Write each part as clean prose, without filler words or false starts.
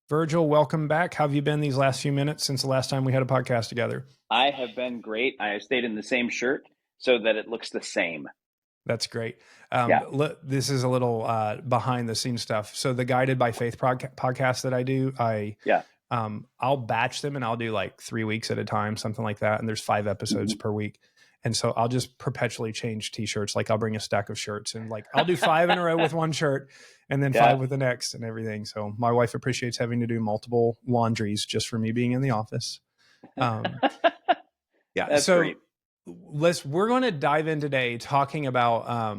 Virgil, welcome back. How have you been these last few minutes since the last time we had a podcast together? I have been great. I have stayed in the same shirt so that it looks the same. That's great. Yeah, This is a little behind the scenes stuff. So the Guided by Faith podcast that I do, yeah. I'll batch them and I'll do like 3 weeks at a time, something like that. And there's 5 episodes Mhm. per week. And so I'll just perpetually change t-shirts. Like I'll bring a stack of shirts and like I'll do 5 in a row with one shirt and then Yeah, five with the next and everything. So my wife appreciates having to do multiple laundries just for me being in the office. Um, yeah. that's So great. we're going to dive in today talking about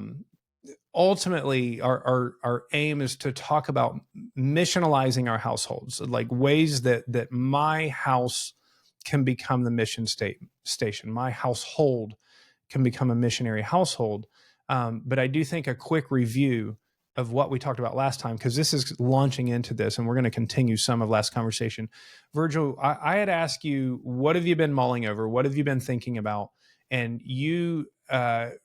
ultimately our aim is to talk about missionalizing our households, like ways that my house can become the station. My household can become a missionary household. But I do think a quick review of what we talked about last time, because this is launching into this and we're going to continue some of last conversation. Virgil, I had asked you, what have you been mulling over? What have you been thinking about? And you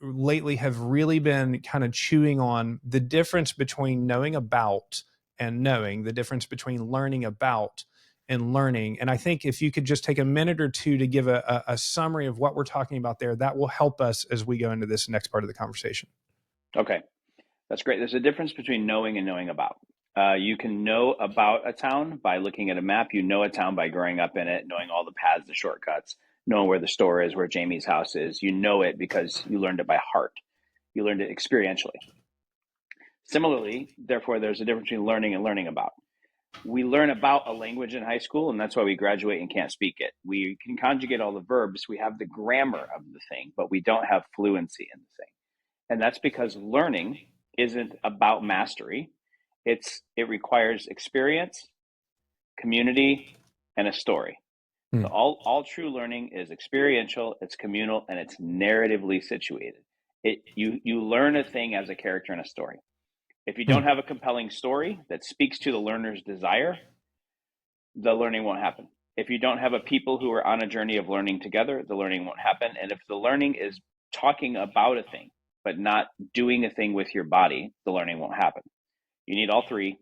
lately have really been kind of chewing on the difference between knowing about and knowing, the difference between learning about and learning. And I think if you could just take a minute or two to give a summary of what we're talking about there, that will help us as we go into this next part of the conversation. Okay, that's great. There's a difference between knowing and knowing about. You can know about a town by looking at a map. You know a town by growing up in it, knowing all the paths, the shortcuts, knowing where the store is, where Jamie's house is. You know it because you learned it by heart. You learned it experientially. Similarly, therefore, there's a difference between learning and learning about. We learn about a language in high school, and that's why we graduate and can't speak it. We can conjugate all the verbs, we have the grammar of the thing, but we don't have fluency in the thing. And that's because learning isn't about mastery. It requires experience, community, and a story. So Hmm. all true learning is experiential, it's communal, and it's narratively situated. You learn a thing as a character in a story. If you don't Hmm. have a compelling story that speaks to the learner's desire, the learning won't happen. If you don't have a people who are on a journey of learning together, the learning won't happen. And if the learning is talking about a thing, but not doing a thing with your body, the learning won't happen. You need all three.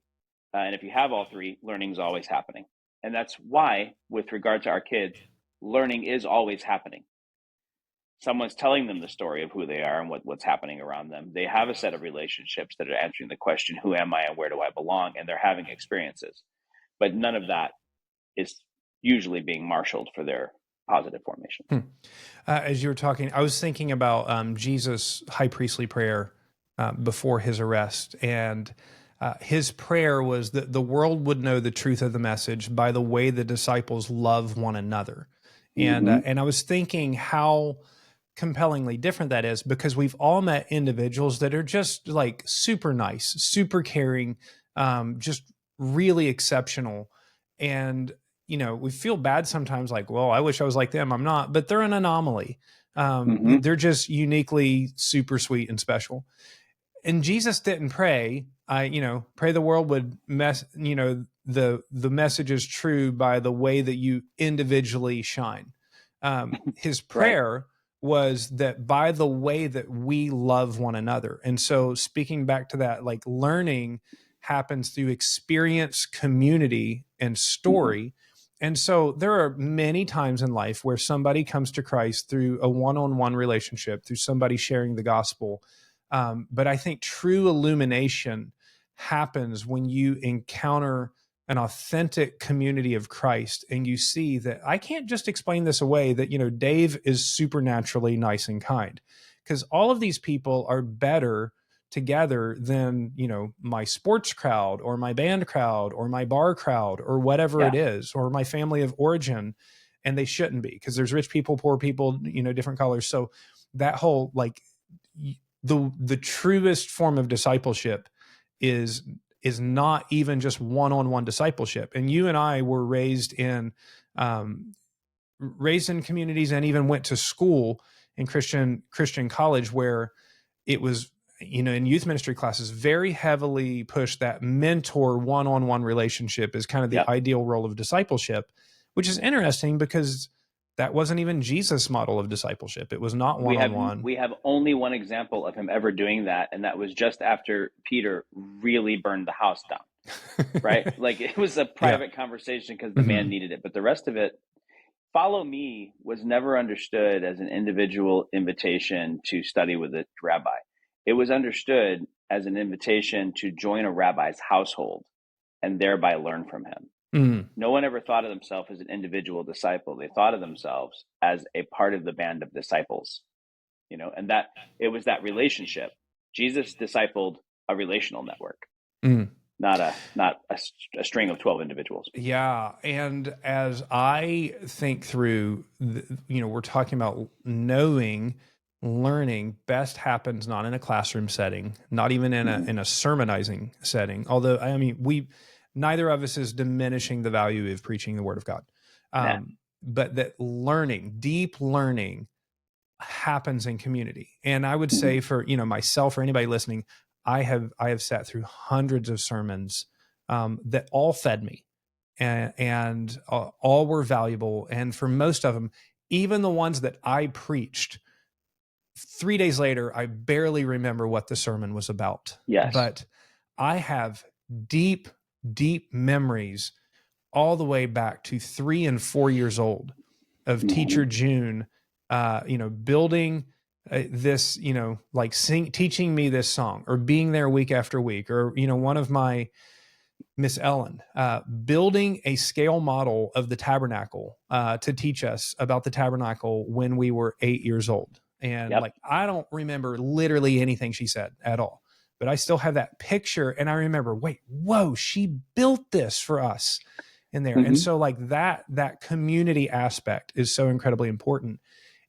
And if you have all three, learning is always happening. And that's why, with regard to our kids, learning is always happening. Someone's telling them the story of who they are and what's happening around them. They have a set of relationships that are answering the question, who am I and where do I belong? And they're having experiences. But none of that is usually being marshaled for their positive formation. Hmm. As you were talking, I was thinking about Jesus' high priestly prayer before his arrest. And his prayer was that the world would know the truth of the message by the way the disciples love one another. Mm-hmm. And I was thinking how compellingly different that is, because we've all met individuals that are just like super nice, super caring, just really exceptional. And, we feel bad sometimes like, well, I wish I was like them. I'm not, but they're an anomaly. Mm-hmm. They're just uniquely super sweet and special. And Jesus didn't pray, pray the world would the message is true by the way that you individually shine. His Right. prayer was that by the way that we love one another. And so speaking back to that, like learning happens through experience, community, and Mm-hmm. story. And so there are many times in life where somebody comes to Christ through a one-on-one relationship, through somebody sharing the gospel. But I think true illumination happens when you encounter an authentic community of Christ and you see that I can't just explain this away, that, Dave is supernaturally nice and kind, because all of these people are better together than, my sports crowd or my band crowd or my bar crowd or whatever Yeah. it is, or my family of origin. And they shouldn't be, because there's rich people, poor people, different colors. So that whole like the truest form of discipleship is not even just one-on-one discipleship. And you and I were um, raised in communities and even went to school in Christian college, where it was, in youth ministry classes, very heavily pushed that mentor one-on-one relationship is kind of the Yeah. ideal role of discipleship, which is interesting because that wasn't even Jesus' model of discipleship. It was not We have one-on-one. we have only one example of him ever doing that, and that was just after Peter really burned the house down. right? Like it was a Yeah. private conversation because the man Hmm. needed it. But the rest of it, follow me was never understood as an individual invitation to study with a rabbi. It was understood as an invitation to join a rabbi's household and thereby learn from him. Mm. No one ever thought of themselves as an individual disciple. They thought of themselves as a part of the band of disciples, and that it was that relationship. Jesus discipled a relational network, Mm. not a string of 12 individuals. Yeah, and as I think through, we're talking about knowing, learning best happens not in a classroom setting, not even in a Mm-hmm. in a sermonizing setting. Although I mean, neither of us is diminishing the value of preaching the Word of God, Nah. but that learning, deep learning, happens in community. And I would Mm-hmm. say for myself or anybody listening, I have sat through hundreds of sermons that all fed me and all were valuable. And for most of them, even the ones that I preached, 3 days later, I barely remember what the sermon was about. Yes. But I have deep, deep memories all the way back to 3 and 4 years old of Mm-hmm. Teacher June, building this, like teaching me this song or being there week after week, or, one of my Miss Ellen, building a scale model of the tabernacle to teach us about the tabernacle when we were 8 years old. And Yep. like, I don't remember literally anything she said at all, but I still have that picture. And I remember, wait, whoa, she built this for us in there. And Mm-hmm. so like that community aspect is so incredibly important.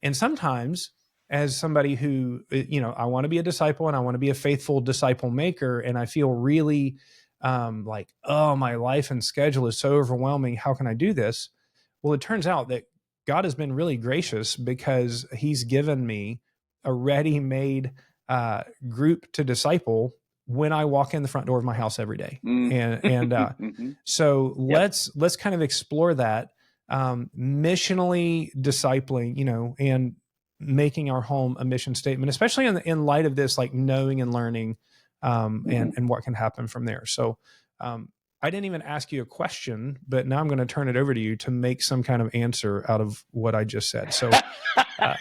And sometimes as somebody who, I want to be a disciple and I want to be a faithful disciple maker, and I feel really like, oh, my life and schedule is so overwhelming. How can I do this? Well, it turns out that God has been really gracious because he's given me a ready-made group to disciple when I walk in the front door of my house every day. And Mm-hmm. so Yep. let's kind of explore that, missionally discipling, and making our home a mission statement, especially in light of this, like knowing and learning, Mm-hmm. and what can happen from there. So I didn't even ask you a question, but now I'm going to turn it over to you to make some kind of answer out of what I just said. So uh,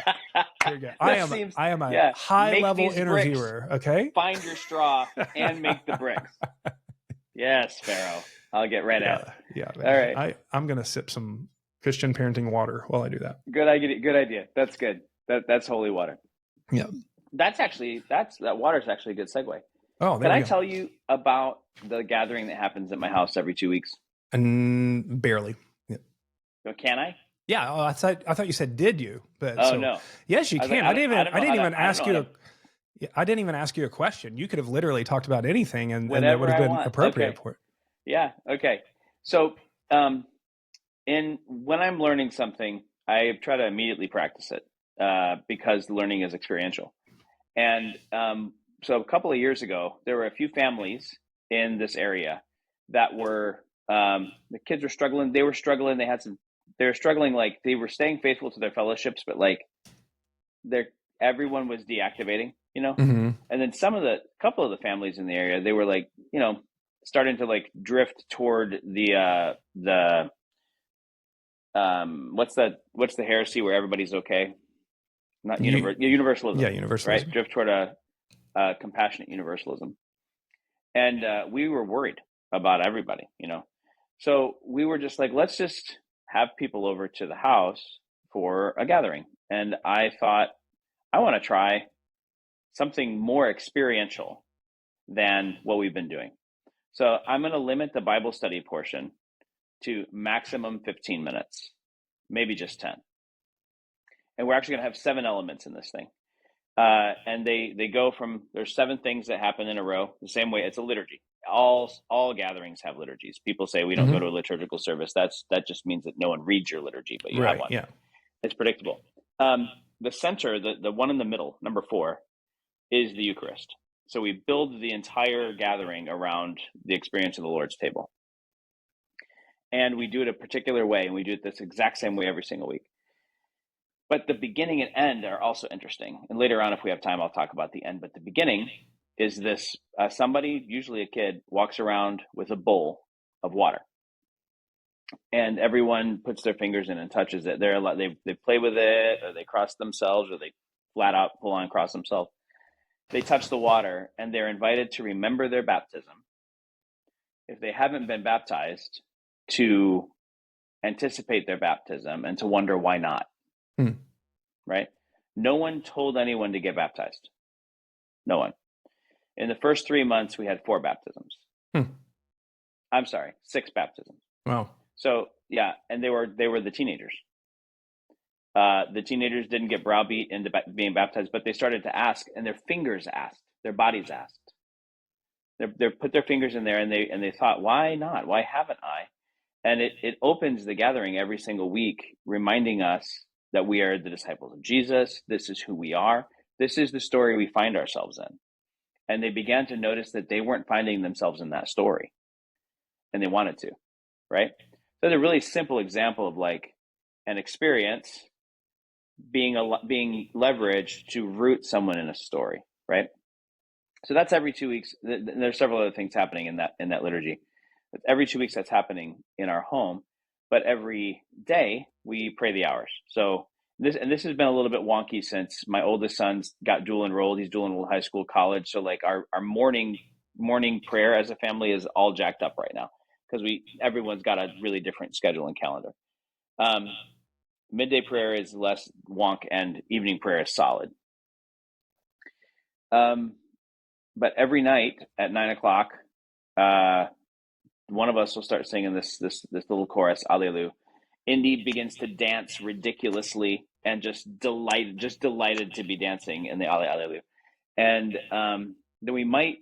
here you go. I That am seems, I am a yeah. high Make level these bricks, interviewer. Okay. find your straw, and make the bricks. Yes, Pharaoh. I'll get right at it. Yeah, All man. right. I'm going to sip some Christian parenting water while I do that. Good idea. Good idea. That's good. That's holy water. Yeah. That water is actually a good segue. Oh, Can there we I go. tell you about the gathering that happens at my house every 2 weeks? And barely. Yeah. Can I? Yeah. Oh, I thought you said, did you? But Oh so no. yes, you I was like, can. I don't I know didn't how to. even I don't ask know how you to. I didn't even ask you a question. You could have literally talked about anything, and that would Whatever have I been want. appropriate Okay. for it. Yeah. Okay. So, when I'm learning something, I try to immediately practice it because learning is experiential. And so, a couple of years ago, there were a few families in this area that were the kids were struggling. They were struggling. They were struggling. Like they were staying faithful to their fellowships, but like their everyone was deactivating. Mm-hmm. And then couple of the families in the area, they were like, starting to like drift toward the what's the heresy where everybody's okay? Not Yeah, universalism, right? universalism. Drift toward a compassionate universalism, and we were worried about everybody. So we were just like, let's just have people over to the house for a gathering. And I thought, I want to try something more experiential than what we've been doing. So I'm going to limit the Bible study portion to maximum 15 minutes, maybe just 10. And we're actually going to have 7 elements in this thing. And they go from, there's 7 things that happen in a row the same way. It's a liturgy. All gatherings have liturgies. People say we don't go Mm-hmm. to a liturgical service. That just means that no one reads your liturgy, but you have Right. one. Yeah. It's predictable. The center, the one in the middle, number 4, is the Eucharist. So we build the entire gathering around the experience of the Lord's table. And we do it a particular way, and we do it this exact same way every single week. But the beginning and end are also interesting. And later on, if we have time, I'll talk about the end. But the beginning is this somebody, usually a kid, walks around with a bowl of water, and everyone puts their fingers in and touches it. They play with it, or they cross themselves, or they flat out full on cross themselves. They touch the water, and they're invited to remember their baptism. If they haven't been baptized, to anticipate their baptism and to wonder why not. Right? No one told anyone to get baptized. No one. In the first 3 months, we had 4 baptisms. I'm sorry, 6 baptisms. Wow. So yeah, and they were the teenagers. The teenagers didn't get browbeat into being baptized, but they started to ask, and their fingers asked, their bodies asked. They put their fingers in there, and they thought, why not? Why haven't I? And it opens the gathering every single week, reminding us that we are the disciples of Jesus. This is who we are. This is the story we find ourselves in. And they began to notice that they weren't finding themselves in that story, and they wanted to, right? So it's a really simple example of like an experience being leveraged to root someone in a story, right? So that's every 2 weeks. There's several other things happening in that liturgy. Every 2 weeks that's happening in our home, but every day we pray the hours. So this has been a little bit wonky since my oldest son's got dual enrolled. He's dual enrolled high school, college. So like our morning prayer as a family is all jacked up right now because everyone's got a really different schedule and calendar. Midday prayer is less wonk, and evening prayer is solid. But every night at 9:00, one of us will start singing this little chorus, Alleluia. Indy begins to dance ridiculously and just delighted to be dancing in the Alleluia. And then we might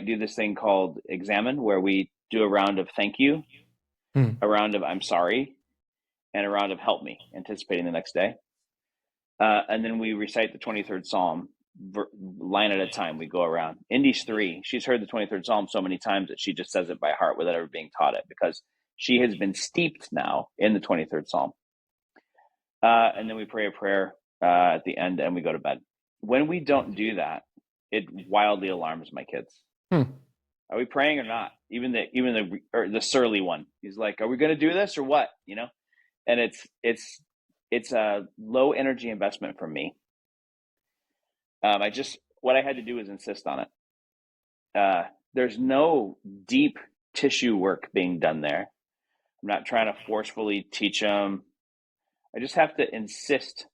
do this thing called Examine, where we do a round of thank you, a round of I'm sorry, and a round of help me, anticipating the next day. And then we recite the 23rd Psalm line at a time. We go around. Indy's 3. She's heard the 23rd Psalm so many times that she just says it by heart without ever being taught it, because she has been steeped now in the 23rd Psalm. And then we pray a prayer at the end, and we go to bed. When we don't do that, it wildly alarms my kids. Are we praying or not? Even the surly one, he's like, "Are we going to do this or what?" You know, and it's a low energy investment for me. What I had to do was insist on it. There's no deep tissue work being done there. I'm not trying to forcefully teach them. I just have to insist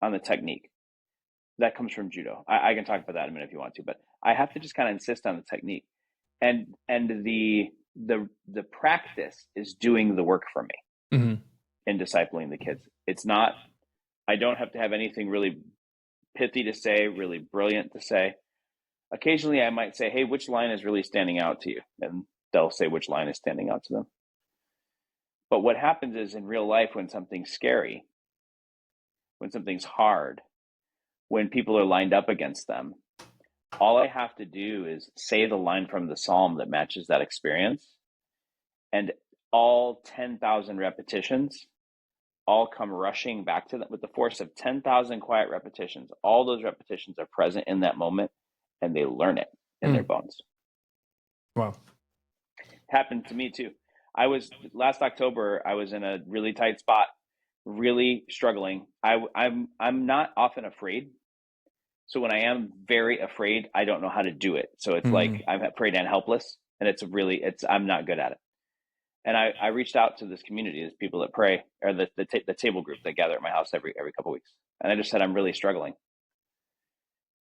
on the technique. That comes from judo. I can talk about that in a minute if you want to, but I have to just kind of insist on the technique. And the practice is doing the work for me in discipling the kids. It's not, I don't have to have anything really pithy to say, really brilliant to say. Occasionally I might say, hey, which line is really standing out to you? And they'll say which line is standing out to them. But what happens is, in real life, when something's scary, when something's hard, when people are lined up against them, all I have to do is say the line from the Psalm that matches that experience. And all 10,000 repetitions all come rushing back to them with the force of 10,000 quiet repetitions. All those repetitions are present in that moment, and they learn it in their bones. Wow. Happened to me too. Last October, I was in a really tight spot, really struggling. I'm not often afraid. So when I am very afraid, I don't know how to do it. So it's like I'm afraid and helpless, and I'm not good at it. And I reached out to this community, these people that pray, or the table group that gather at my house every couple of weeks. And I just said, I'm really struggling.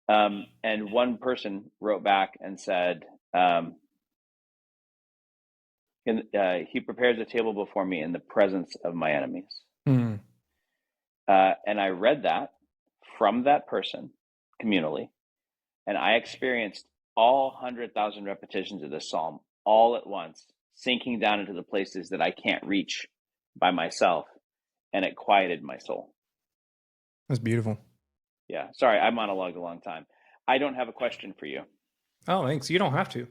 And one person wrote back and said, he prepares a table before me in the presence of my enemies. And I read that from that person communally, and I experienced all 100,000 repetitions of this psalm all at once, sinking down into the places that I can't reach by myself, and it quieted my soul. That's beautiful. Yeah. Sorry, I monologued a long time. I don't have a question for you. Oh, thanks. You don't have to.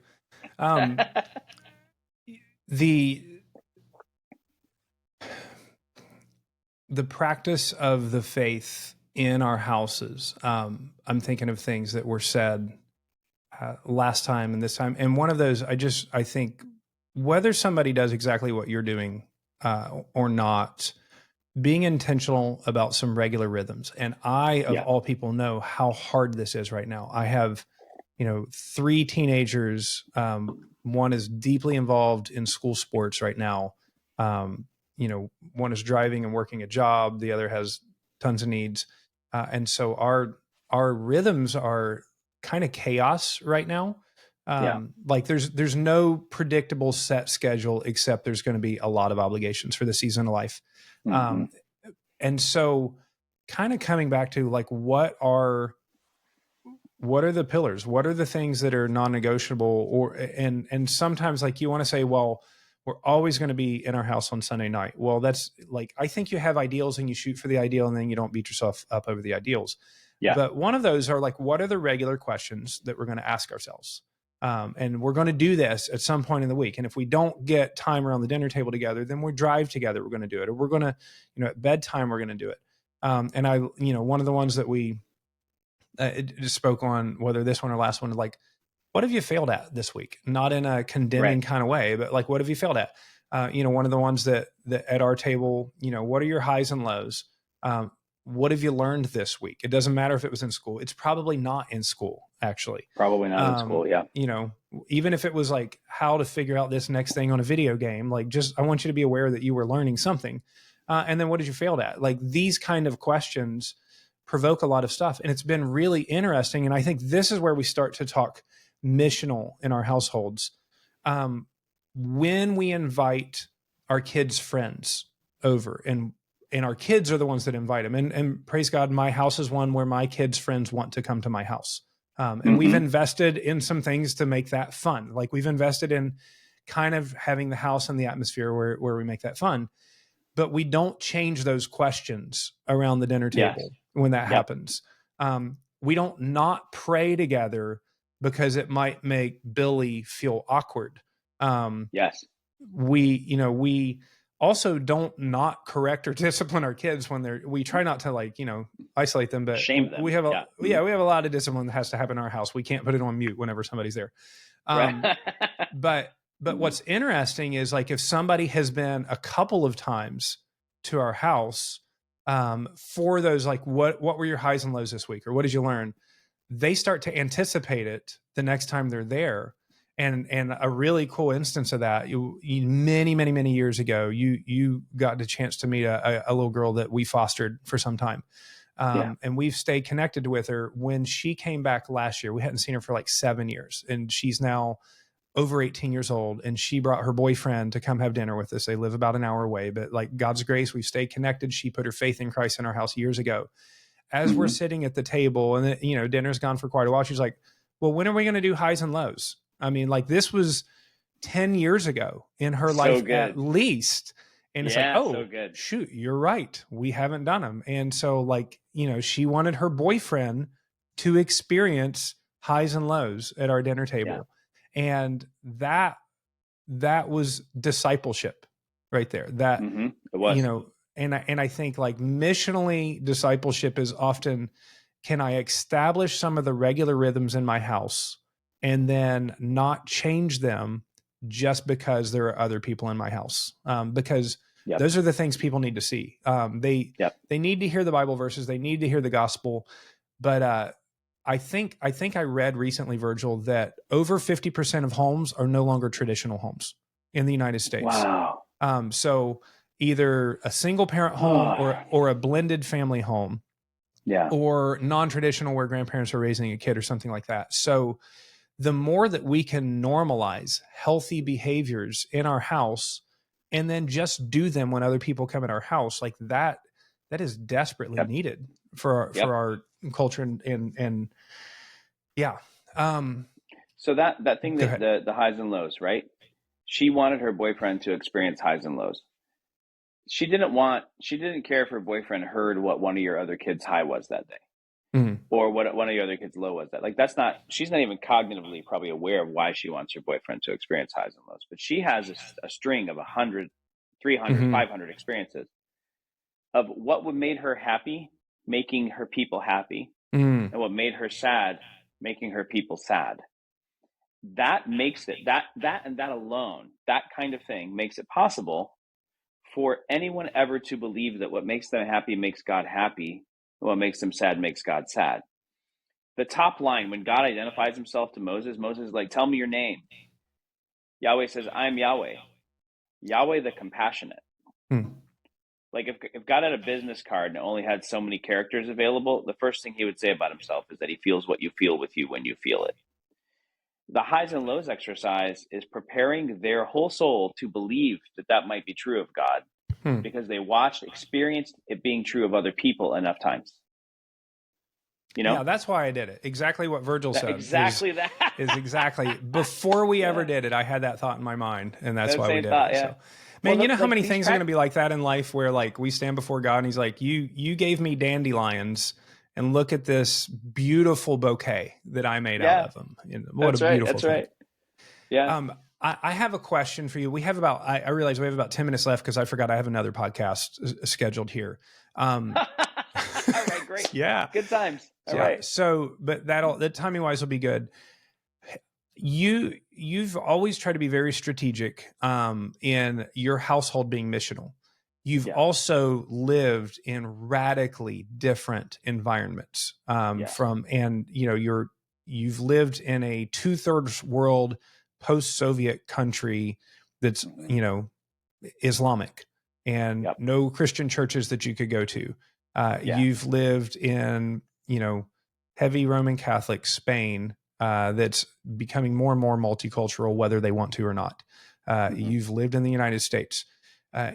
The practice of the faith in our houses, I'm thinking of things that were said last time and this time. And one of those, I think whether somebody does exactly what you're doing or not, being intentional about some regular rhythms. And I, of Yeah. all people, know how hard this is right now. I have, 3 teenagers. One is deeply involved in school sports right now. One is driving and working a job. The other has tons of needs. And so our rhythms are kind of chaos right now. Yeah. Like there's no predictable set schedule, except there's going to be a lot of obligations for the season of life. Mm-hmm. Um, and so kind of coming back to like, what are the pillars? What are the things that are non-negotiable? And sometimes like you want to say, well, we're always going to be in our house on Sunday night. Well, that's like, I think you have ideals and you shoot for the ideal and then you don't beat yourself up over the ideals. Yeah. But one of those are like, what are the regular questions that we're going to ask ourselves? And we're going to do this at some point in the week. And if we don't get time around the dinner table together, then we drive together. We're going to do it. Or we're going to, at bedtime, we're going to do it. And one of the ones that we just spoke on, whether this one or last one, like, what have you failed at this week? Not in a condemning Right. kind of way, but like, what have you failed at? One of the ones that at our table, what are your highs and lows? What have you learned this week? It doesn't matter if it was in school. It's probably not in school, actually. Probably not in school. Yeah. Even if it was like how to figure out this next thing on a video game, like I want you to be aware that you were learning something. And then what did you fail at? Like these kind of questions provoke a lot of stuff. And it's been really interesting. And I think this is where we start to talk missional in our households. When we invite our kids' friends over, and our kids are the ones that invite them. And praise God, my house is one where my kids' friends want to come to my house. And we've invested in some things to make that fun. Like we've invested in kind of having the house and the atmosphere where we make that fun. But we don't change those questions around the dinner table when that happens. We don't not pray together because it might make Billy feel awkward. Yes. We also don't not correct or discipline our kids when we try not to like, isolate them, but Shame them. we have we have a lot of discipline that has to happen in our house. We can't put it on mute whenever somebody's there. Right. But what's interesting is like if somebody has been a couple of times to our house for those, like what were your highs and lows this week, or what did you learn? They start to anticipate it the next time they're there. And a really cool instance of that, many years ago, you got the chance to meet a little girl that we fostered for some time. And we've stayed connected with her. When she came back last year, we hadn't seen her for like 7 years, and she's now over 18 years old, and she brought her boyfriend to come have dinner with us. They live about an hour away, but like God's grace, we've stayed connected. She put her faith in Christ in our house years ago. As we're sitting at the table and dinner's gone for quite a while, she's like, well, when are we going to do highs and lows? I mean, like this was 10 years ago in her life at least. And it's like, oh, shoot, you're right. We haven't done them. And so like, she wanted her boyfriend to experience highs and lows at our dinner table. And that was discipleship right there. That, it was. and I think like missionally discipleship is often, can I establish some of the regular rhythms in my house and then not change them just because there are other people in my house? Because those are the things people need to see. They need to hear the Bible verses. They need to hear the gospel. But I think I read recently, Virgil, that over 50% of homes are no longer traditional homes in the United States. Wow. So either a single parent home or a blended family home, or non-traditional where grandparents are raising a kid or something like that. So the more that we can normalize healthy behaviors in our house and then just do them when other people come in our house, like that is desperately needed for our culture and yeah. So that thing that the highs and lows, right? She wanted her boyfriend to experience highs and lows. She didn't care if her boyfriend heard what one of your other kids' high was that day, or what one of your other kids' low was that. Like she's not even cognitively probably aware of why she wants her boyfriend to experience highs and lows, but she has a string of 100, 300, 500 experiences of what would made her happy, making her people happy, and what made her sad, making her people sad. that makes it, and that alone, that kind of thing makes it possible for anyone ever to believe that what makes them happy makes God happy, and what makes them sad makes God sad. The top line, when God identifies himself to Moses, Moses is like, tell me your name. Yahweh says, I'm Yahweh. Yahweh the compassionate. Like if God had a business card and only had so many characters available, the first thing he would say about himself is that he feels what you feel with you when you feel it. The highs and lows exercise is preparing their whole soul to believe that that might be true of God because they experienced it being true of other people enough times. You know? Yeah, that's why I did it. Exactly what Virgil said. Exactly that. Is exactly before we ever did it, I had that thought in my mind, and that's That why we same did thought, it. yeah. So, man, Well, you know how like many these things are going to be like that in life, where like we stand before God, and He's like, "You gave me dandelions, and look at this beautiful bouquet that I made out of them." And what That's a right. beautiful That's thing. right. Yeah. I have a question for you. We have about, I realize we have about 10 minutes left because I forgot I have another podcast scheduled here. All right, great. Yeah. Good times. All right. So, but the timing wise will be good. You've always tried to be very strategic in your household being missional. You've also lived in radically different environments you've lived in a 2/3 world post-Soviet country that's Islamic and no Christian churches that you could go to. You've lived in heavy Roman Catholic Spain that's becoming more and more multicultural, whether they want to or not. You've lived in the United States.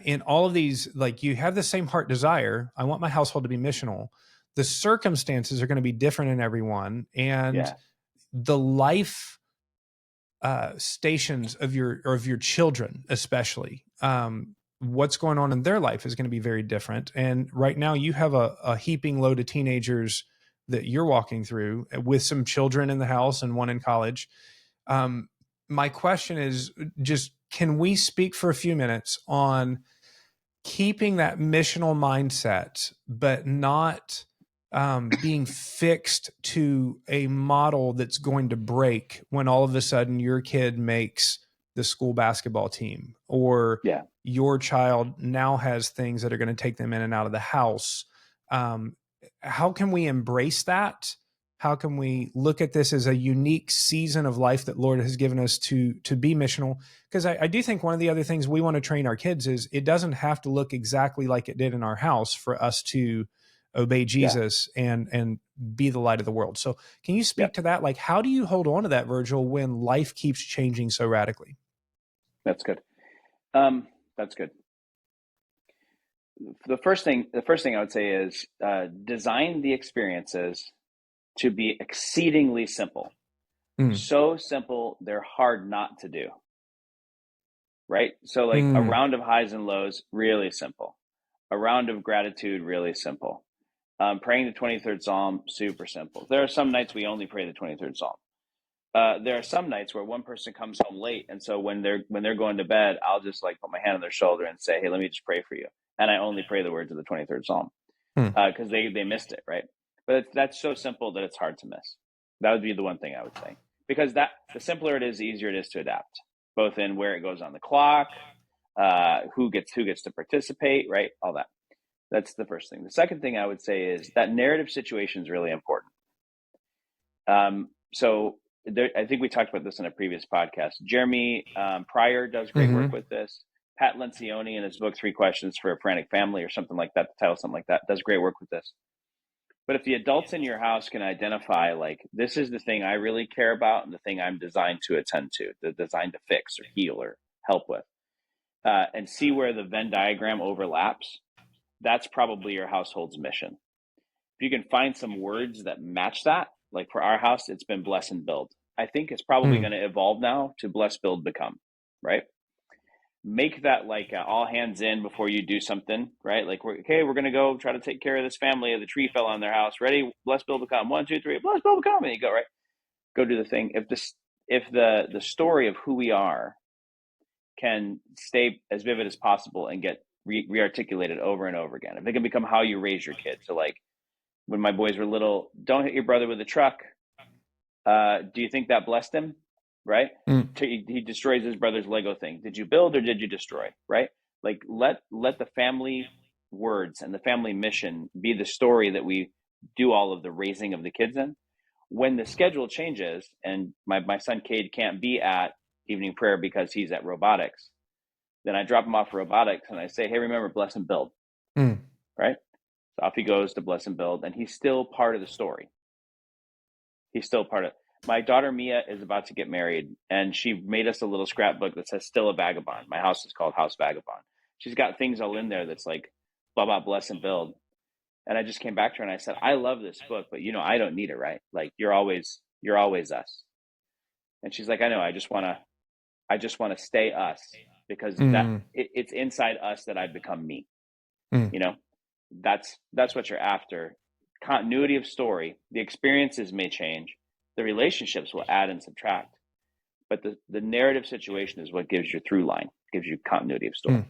In all of these, like, you have the same heart desire. I want my household to be missional. The circumstances are going to be different in everyone, and the life stations of your children, especially, what's going on in their life is going to be very different. And right now, you have a heaping load of teenagers that you're walking through with some children in the house and one in college. My question is just, can we speak for a few minutes on keeping that missional mindset, but not being fixed to a model that's going to break when all of a sudden your kid makes the school basketball team, or your child now has things that are going to take them in and out of the house? How can we embrace that? How can we look at this as a unique season of life that Lord has given us to be missional? Because I do think one of the other things we want to train our kids is it doesn't have to look exactly like it did in our house for us to obey Jesus and be the light of the world. So can you speak to that? Like, how do you hold on to that, Virgil, when life keeps changing so radically? That's good. That's good. The first thing I would say is design the experiences to be exceedingly simple. So simple, they're hard not to do. Right? So like a round of highs and lows, really simple. A round of gratitude, really simple. Praying the 23rd Psalm, super simple. There are some nights we only pray the 23rd Psalm. There are some nights where one person comes home late, and so when they're going to bed, I'll just like put my hand on their shoulder and say, "Hey, let me just pray for you." And I only pray the words of the 23rd Psalm because they missed it, right? But that's so simple that it's hard to miss. That would be the one thing I would say, because the simpler it is, the easier it is to adapt, both in where it goes on the clock, who gets to participate, right? All that. That's the first thing. The second thing I would say is that narrative situation is really important. So I think we talked about this in a previous podcast. Jeremy Pryor does great work with this. Pat Lencioni in his book, 3 Questions for a Frantic Family, or something like that, the title, something like that, does great work with this. But if the adults in your house can identify, like, this is the thing I really care about and the thing I'm designed to attend to, designed to fix or heal or help with, and see where the Venn diagram overlaps, that's probably your household's mission. If you can find some words that match that, like for our house, it's been bless and build. I think it's probably going to evolve now to bless, build, become, right? Make that like all hands in before you do something, right? Like, we're going to go try to take care of this family. The tree fell on their house. Ready? Bless, build, become. 1, 2, 3. Bless, build, become. And you go, right? Go do the thing. If the story of who we are can stay as vivid as possible and get re-articulated over and over again, if it can become how you raise your kids. So like, when my boys were little, don't hit your brother with a truck. Do you think that blessed him? right? Mm. He destroys his brother's Lego thing. Did you build or did you destroy, right? Like let the family words and the family mission be the story that we do all of the raising of the kids in. When the schedule changes and my son Cade can't be at evening prayer because he's at robotics, then I drop him off for robotics and I say, hey, remember, bless and build, Mm. right? So off he goes to bless and build, and he's still part of the story. He's still part of it. My daughter Mia is about to get married, and she made us a little scrapbook that says "Still a Vagabond." My house is called House Vagabond. She's got things all in there that's like blah blah bless and build. And I just came back to her and I said, I love this book, but I don't need it, right? Like you're always us. And she's like, I know. I just want to stay us because Mm. it's inside us that I become me. Mm. You know, that's what you're after. Continuity of story. The experiences may change, the relationships will add and subtract, but the narrative situation is what gives you through line, gives you continuity of story. Mm.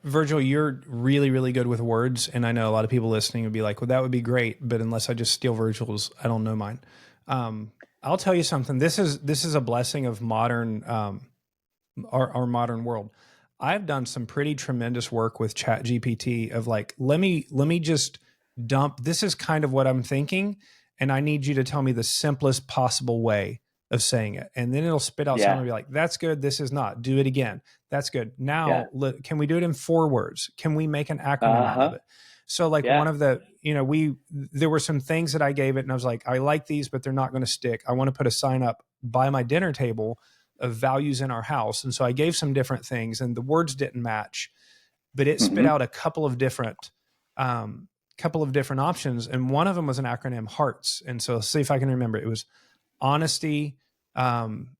Virgil, you're really, really good with words. And I know a lot of people listening would be like, well, that would be great. But unless I just steal Virgil's, I don't know mine. I'll tell you something. This is a blessing of modern, our modern world. I've done some pretty tremendous work with Chat GPT of like, let me just dump. This is kind of what I'm thinking. And I need you to tell me the simplest possible way of saying it. And then it'll spit out something Yeah. and be like, that's good. This is not. Do it again. That's good. Yeah. Now, can we do it in 4 words? Can we make an acronym out of Uh-huh. it? So like Yeah. one of the, there were some things that I gave it and I was like, I like these, but they're not going to stick. I want to put a sign up by my dinner table of values in our house. And so I gave some different things and the words didn't match, but it spit Mm-hmm. out a couple of different options. And one of them was an acronym HEARTS. And so let's see if I can remember. It was honesty, um,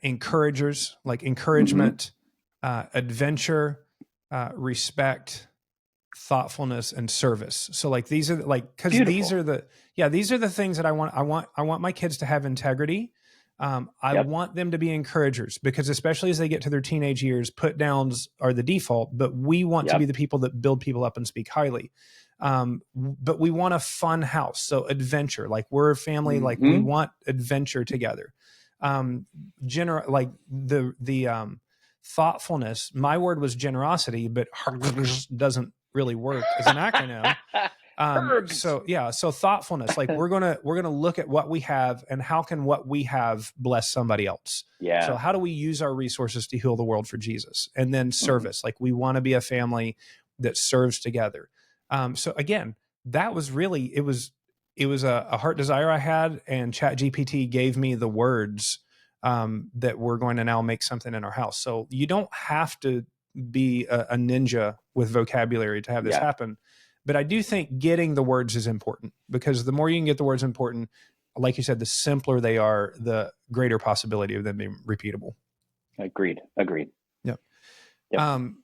encouragers, like Mm-hmm. encouragement, adventure, respect, thoughtfulness, and service. So like these are like, because these Beautiful. are the things that I want. I want my kids to have integrity. I Yep. want them to be encouragers because especially as they get to their teenage years, put downs are the default, but we want to be Yep. the people that build people up and speak highly. But we want a fun house. So adventure, like we're a family, like we Mm-hmm. want adventure together. Like the thoughtfulness. My word was generosity, but doesn't really work as an acronym. Herbs. So thoughtfulness, like we're gonna look at what we have and how can what we have bless somebody else. So Yeah. how do we use our resources to heal the world for Jesus? And then Mm-hmm. service, like we want to be a family that serves together. So again, that was really it was a heart desire I had, and Chat GPT gave me the words that we're going to now make something in our house. So you don't have to be a ninja with vocabulary to have this Yeah. happen. But I do think getting the words is important because the more you can get the words important, like you said, the simpler they are, the greater possibility of them being repeatable. Agreed. Yep. Yep. Um,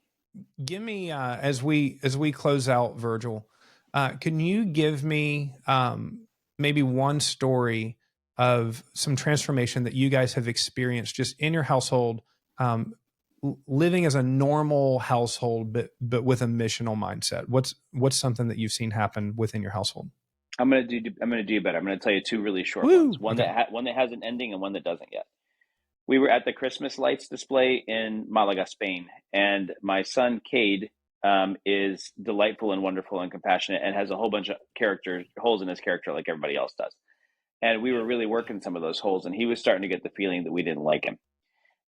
Give me as we close out, Virgil. Can you give me maybe one story of some transformation that you guys have experienced just in your household, living as a normal household, but with a missional mindset? What's something that you've seen happen within your household? I'm gonna do you better. I'm gonna tell you 2 really short ones. Woo. Okay. One that has an ending and one that doesn't yet. We were at the Christmas lights display in Malaga, Spain, and my son Cade is delightful and wonderful and compassionate and has a whole bunch of holes in his character like everybody else does. And we were really working some of those holes, and he was starting to get the feeling that we didn't like him.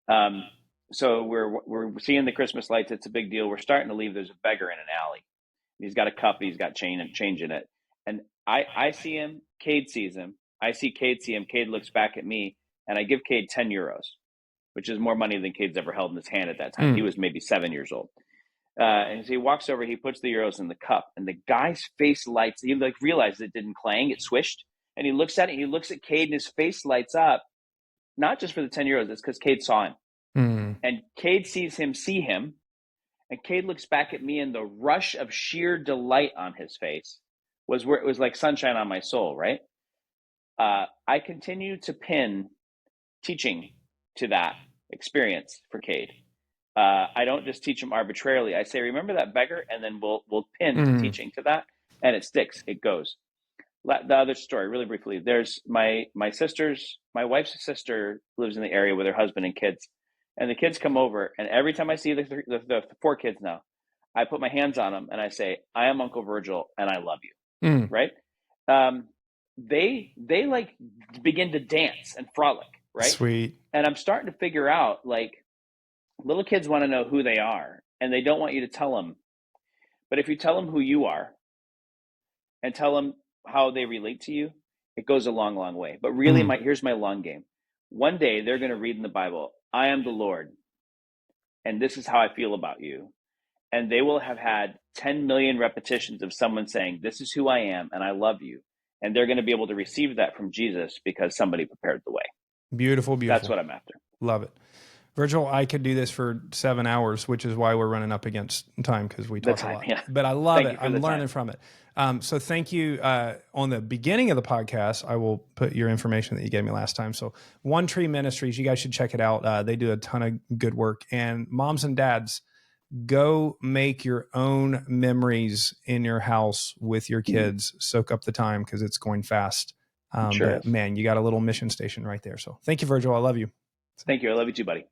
Um, so we're seeing the Christmas lights. It's a big deal. We're starting to leave. There's a beggar in an alley. He's got a cup. He's got change in it. And I see him. Cade sees him. I see Cade see him. Cade looks back at me, and I give Cade 10 euros, which is more money than Cade's ever held in his hand at that time. He Mm. was maybe 7 years old. And so he walks over. He puts the euros in the cup, and the guy's face lights. He like realized it didn't clang. It swished, and he looks at it. And he looks at Cade, and his face lights up. Not just for the 10 euros. It's because Cade saw him, Mm. and Cade sees him see him. And Cade looks back at me, and the rush of sheer delight on his face was where it was like sunshine on my soul, right? I continue to pin teaching to that experience for Cade. I don't just teach him arbitrarily. I say, remember that beggar, and then we'll pin Mm. teaching to that, and it sticks. It goes. The other story, really briefly. There's my wife's sister lives in the area with her husband and kids, and the kids come over, and every time I see the four kids now, I put my hands on them and I say, "I am Uncle Virgil, and I love you." Mm. Right? They like begin to dance and frolic, right? Sweet. And I'm starting to figure out, like, little kids want to know who they are, and they don't want you to tell them. But if you tell them who you are and tell them how they relate to you, it goes a long, long way. But really, here's my long game. One day they're going to read in the Bible, "I am the Lord, and this is how I feel about you." And they will have had 10 million repetitions of someone saying, "This is who I am, and I love you." And they're going to be able to receive that from Jesus because somebody prepared the way. Beautiful, beautiful. That's what I'm after. Love it. Virgil, I could do this for 7 hours, which is why we're running up against time, because we talk a lot. Yeah. But I love Thank it. I'm learning from it. So thank you. On the beginning of the podcast, I will put your information that you gave me last time. So One Tree Ministries, you guys should check it out. They do a ton of good work. And moms and dads, go make your own memories in your house with your kids. Soak up the time, because it's going fast. Sure but man, you got a little mission station right there. So thank you, Virgil. I love you. Thank you. I love you too, buddy.